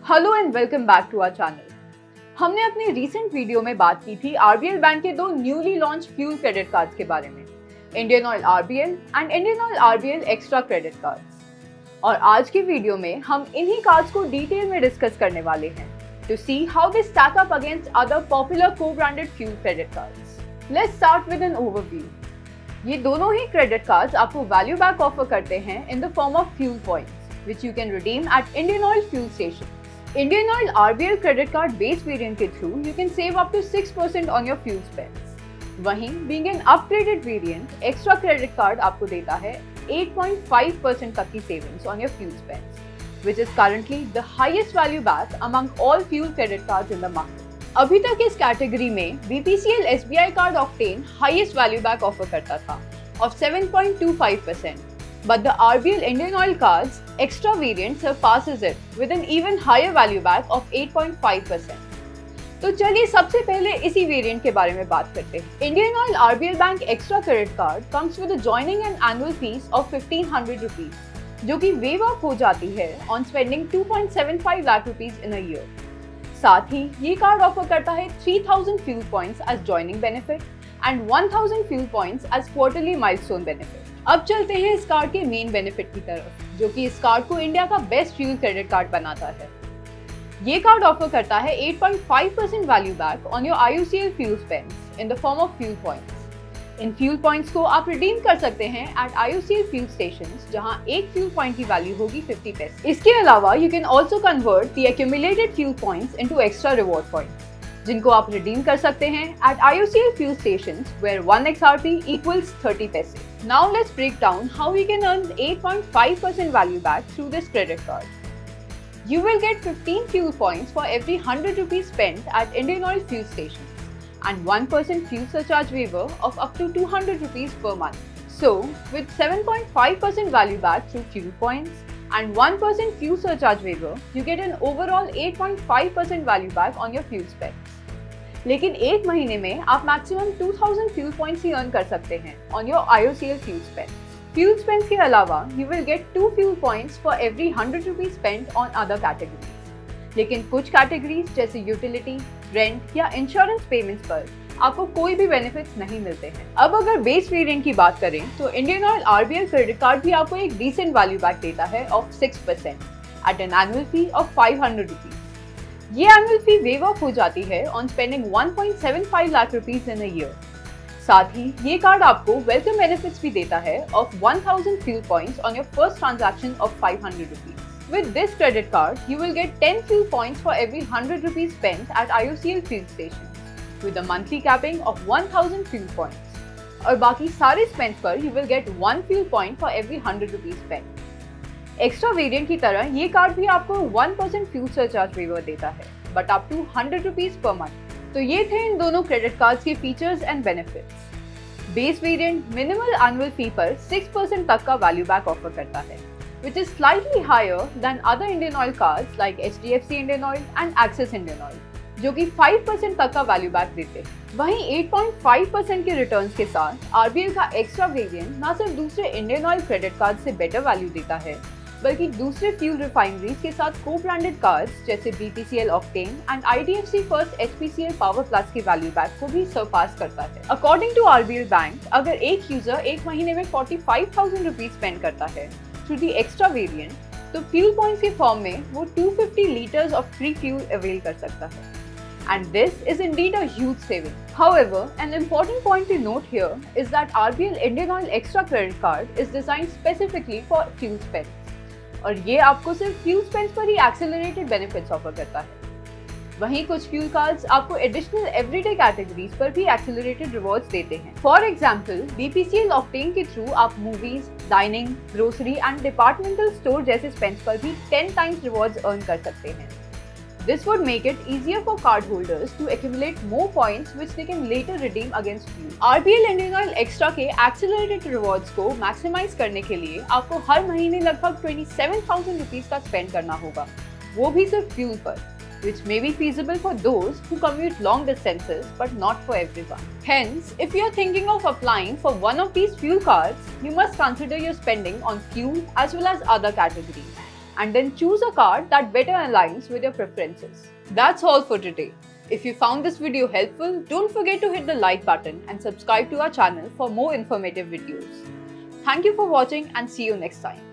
Hello and welcome back to our channel. हमने अपनी recent video में बात की थी आरबीएल बैंक के दो newly launch fuel credit cards के बारे में, Indian oil RBL and Indian oil RBL extra credit cards. और आज की वीडियो में हम इन्हीं कार्ड्स को डिटेल में डिस्कस करने वाले हैं to see how they stack up against other popular co-branded fuel credit cards. Let's start with an overview. ये दोनों ही क्रेडिट कार्ड्स आपको वैल्यू बैक ऑफर करते हैं in the form of fuel points which you can redeem at Indian Oil fuel stations. Indian Oil RBL credit card base variant के through you can save up to 6% on your fuel spends. वहीं being an upgraded variant, extra credit card आपको देता है 8.5% तक की savings on your fuel spends, which is currently the highest value back among all fuel credit cards in the market. अभी तक इस category में BPCL SBI card Octane highest value back offer करता था of 7.25%. But the RBL Indian Oil cards extra variant surpasses it with an even higher value back of 8.5%. तो चलिए सबसे पहले इसी वेरिएंट के बारे में बात करते हैं। Indian Oil RBL Bank Extra Credit Card comes with a joining and annual fees of 1500 rupees, जो कि waive off हो जाती है on spending 2.75 lakh rupees in a year. साथ ही ये कार्ड ऑफर करता है 3000 fuel points as joining benefit and 1000 fuel points as quarterly milestone benefit. अब चलते हैं इस कार्ड के मेन बेनिफिट की तरफ, जो कि इस कार्ड को इंडिया का बेस्ट फ्यूल क्रेडिट कार्ड बनाता है। ये कार्ड ऑफर करता है 8.5% value back on your IOCL fuel spends in the form of fuel points. In fuel points को आप रिडीम कर सकते हैं एट IOCL फ्यूल स्टेशंस, जहां एक फ्यूल पॉइंट की वैल्यू होगी 50 पैसे। इसके अलावा you can also convert the accumulated fuel points into extra reward points, जिनको आप रिडीम कर सकते हैं eight IOCL fuel stations where 1 XRP equals 30 paise. Now let's break down how we can earn 8.5% value back through this credit card. You will get 15 fuel points for every 100 rupees spent at Indian Oil fuel stations and 1% fuel surcharge waiver of up to 200 rupees per month. So, with 7.5% value back through fuel points and 1% fuel surcharge waiver, you get an overall 8.5% value back on your fuel spends. लेकिन एक महीने में आप maximum 2000 fuel points ही earn कर सकते हैं on your IOCL fuel spends. Fuel spends के अलावा you will gate 2 fuel points for every 100 rupees spent on other categories. लेकिन कुछ कैटेगरीज जैसे यूटिलिटी, रेंट या इंश्योरेंस पेमेंट्स पर आपको कोई भी बेनिफिट्स नहीं मिलते हैं। अब अगर बेस वेरिएंट की बात करें तो Indian Oil RBL credit card भी आपको एक डिसेंट वैल्यू बैक देता है of 6% at an annual fee of 500 rupees. ये एनुअल फी वेव ऑफ हो जाती है on spending 1.75 lakh rupees in a year. साथ ही ये कार्ड आपको वेलकम बेनिफिट्स भी देता है of 1000 fuel points on your first transaction of 500 rupees. With this credit card you will get 10 fuel points for every 100 rupees spent at IOCL fuel station with a monthly capping of 1000 fuel points, और बाकी सारे spends पर you will get 1 fuel point for every 100 rupees spent. Extra variant की तरह ये card भी आपको 1% fuel surcharge waiver देता है, but up to 100 rupees per month. तो ये थे इन दोनों क्रेडिट कार्ड्स के features and benefits. Base variant minimal annual fee पर 6% तक का वैल्यू बैक ऑफर करता है, which is slightly higher than other Indian Oil cards like HDFC Indian Oil and Axis Indian Oil, जो कि 5% तक का वैल्यू बैक देते हैं। वहीं 8.5% के रिटर्न्स के साथ RBL का एक्स्ट्रा वेरिएंट न सिर्फ दूसरे इंडियन ऑयल क्रेडिट कार्ड से बेटर वैल्यू देता है, बल्कि दूसरे फ्यूल रिफाइनरीज के साथ को-ब्रांडेड कार्ड्स जैसे BPCL Octane and IDFC First HPCL Power Plus के वैल्यू बैक को भी सरपास करता है। अकॉर्डिंग टू RBL बैंक, अगर एक यूजर एक महीने में 45,000 रुपीज स्पेंड करता है थ्रू द एक्स्ट्रा वेरिएंट, तो फ्यूल पॉइंट्स के फॉर्म में वो 250 litres of free fuel avail कर सकता है। And this is indeed a huge saving. However, an important point to note here is that RBL Indian Oil Extra Credit Card is designed specifically for fuel spends. और ये आपको सिर्फ fuel spends पर ही accelerated benefits offer करता है। वहीं कुछ fuel cards आपको एडिशनल एवरीडे कैटेगरीज पर भी एक्सेलरेटेड रिवॉर्ड्स देते हैं। फॉर एग्जांपल, BPCL Octane के थ्रू आप movies, dining, grocery and departmental store जैसे स्पेंड्स पर भी 10 टाइम्स रिवॉर्ड्स अर्न कर सकते हैं। This would make it easier for cardholders to accumulate more points which they can later redeem against fuel. RBL Indian Oil Extra के accelerated rewards को maximize करने के लिए आपको हर महीने लगभग 27,000 रुपीस का spend करना होगा, वो भी सिर्फ fuel पर, which may be feasible for those who commute long distances but not for everyone. Hence, if you are thinking of applying for one of these fuel cards, you must consider your spending on fuel as well as other categories. and then choose a card that better aligns with your preferences. That's all for today. If you found this video helpful, don't forget to hit the like button and subscribe to our channel for more informative videos. Thank you for watching and see you next time.